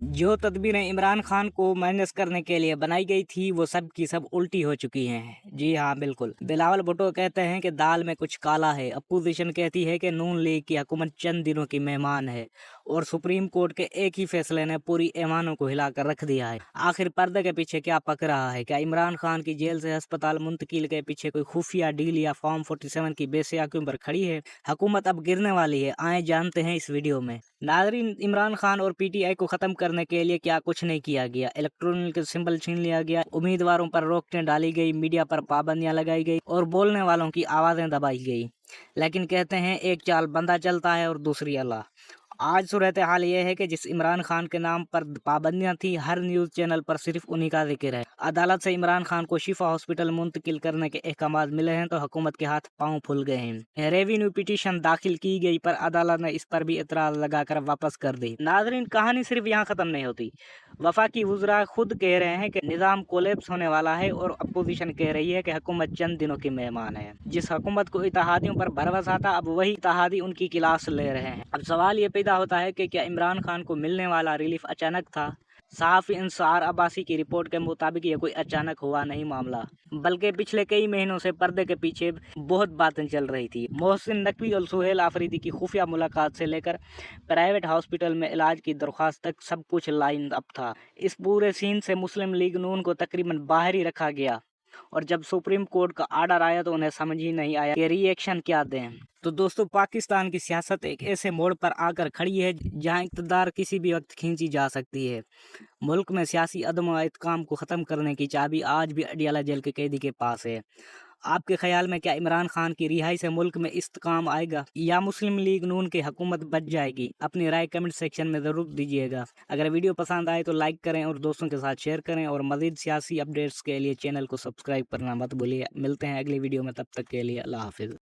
जो तदबीरें इमरान खान को माइनस करने के लिए बनाई गई थी वो सब की सब उल्टी हो चुकी हैं। जी हाँ, बिल्कुल। बिलावल भुट्टो कहते हैं कि दाल में कुछ काला है। अपोजिशन कहती है कि नून लीग की हुकूमत चंद दिनों की मेहमान है और सुप्रीम कोर्ट के एक ही फैसले ने पूरी ईमानों को हिलाकर रख दिया है। आखिर पर्दे के पीछे क्या पक रहा है? क्या इमरान खान की जेल से अस्पताल मुंतकिल के पीछे कोई खुफिया डील या फॉर्म 47 की बेसियाकियों पर खड़ी है? हुकूमत अब गिरने वाली है। आए जानते हैं इस वीडियो में। नाजरीन, इमरान खान और पीटीआई को खत्म करने के लिए क्या कुछ नहीं किया गया। इलेक्ट्रॉनिक सिंबल छीन लिया गया, उम्मीदवारों पर रोकें डाली गई, मीडिया पर पाबंदियां लगाई गई और बोलने वालों की आवाजें दबाई गई। लेकिन कहते हैं एक चाल बंदा चलता है और दूसरी अल्लाह। आज सूरत हाल ये है कि जिस इमरान खान के नाम पर पाबंदियां थी, हर न्यूज चैनल पर सिर्फ उन्हीं का जिक्र है। अदालत से इमरान खान को शिफा हॉस्पिटल मुंतकिल करने के अहकाम मिले हैं तो हुकूमत के हाथ पांव फूल गए हैं। रेवेन्यू पिटीशन दाखिल की गई पर अदालत ने इस पर भी एतराज लगाकर वापस कर दी। नाजरीन, कहानी सिर्फ यहाँ खत्म नहीं होती। वफाकी वुज़रा खुद कह रहे हैं कि निज़ाम कोलैप्स होने वाला है और अपोजिशन कह रही है कि हुकूमत चंद दिनों की मेहमान है। जिस हुकूमत को इत्तेहादियों पर भरोसा था, अब वही इत्तेहादी उनकी क्लास ले रहे हैं। अब सवाल ये पैदा होता है कि क्या इमरान खान को मिलने वाला रिलीफ अचानक था? सहाफ़ी इंसार अब्बासी की रिपोर्ट के मुताबिक ये कोई अचानक हुआ नहीं मामला, बल्कि पिछले कई महीनों से पर्दे के पीछे बहुत बातें चल रही थी। मोहसिन नकवी और सुहेल आफरीदी की खुफिया मुलाकात से लेकर प्राइवेट हॉस्पिटल में इलाज की दरख्वास्त तक सब कुछ लाइन अप था। इस पूरे सीन से मुस्लिम लीग नून को तकरीबन बाहर ही रखा गया और जब सुप्रीम कोर्ट का आर्डर आया तो उन्हें समझ ही नहीं आया कि रिएक्शन क्या दें। तो दोस्तों, पाकिस्तान की सियासत एक ऐसे मोड़ पर आकर खड़ी है जहां इक़्तिदार किसी भी वक्त खींची जा सकती है। मुल्क में सियासी अदम इत्काम को ख़त्म करने की चाबी आज भी अडियाला जेल के कैदी के पास है। आपके ख्याल में क्या इमरान खान की रिहाई से मुल्क में इस्तेकाम आएगा या मुस्लिम लीग नून की हुकूमत बच जाएगी? अपनी राय कमेंट सेक्शन में ज़रूर दीजिएगा। अगर वीडियो पसंद आए तो लाइक करें और दोस्तों के साथ शेयर करें और मज़ीद सियासी अपडेट्स के लिए चैनल को सब्सक्राइब करना मत भूलिए। मिलते हैं अगली वीडियो में, तब तक के लिए अल्लाह हाफिज़।